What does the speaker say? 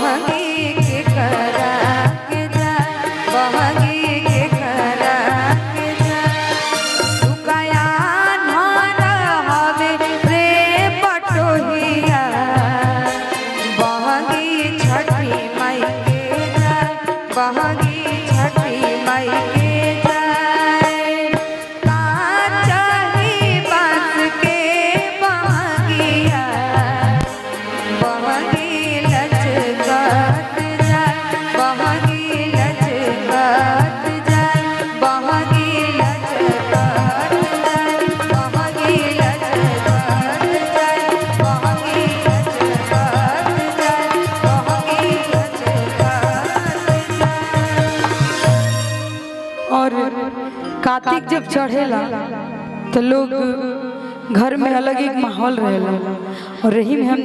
बहगी के करा के जा बहगी के करा के जा दुकाया नर हवे रे पटोहिया बहगी छठी माई के जा बहगी छठी माई के जाए का चाही बांस के बहगिया बहगी लचकत जाए बहगी लचकत जाए बहगी लचकत जाए बहगी लचकत जाए बहगी लचकत जाए बहगी लचकत जाए। और कार्तिक जब चढ़ेला तो लोग घर में अलग एक माहौल रहेला और रही में हम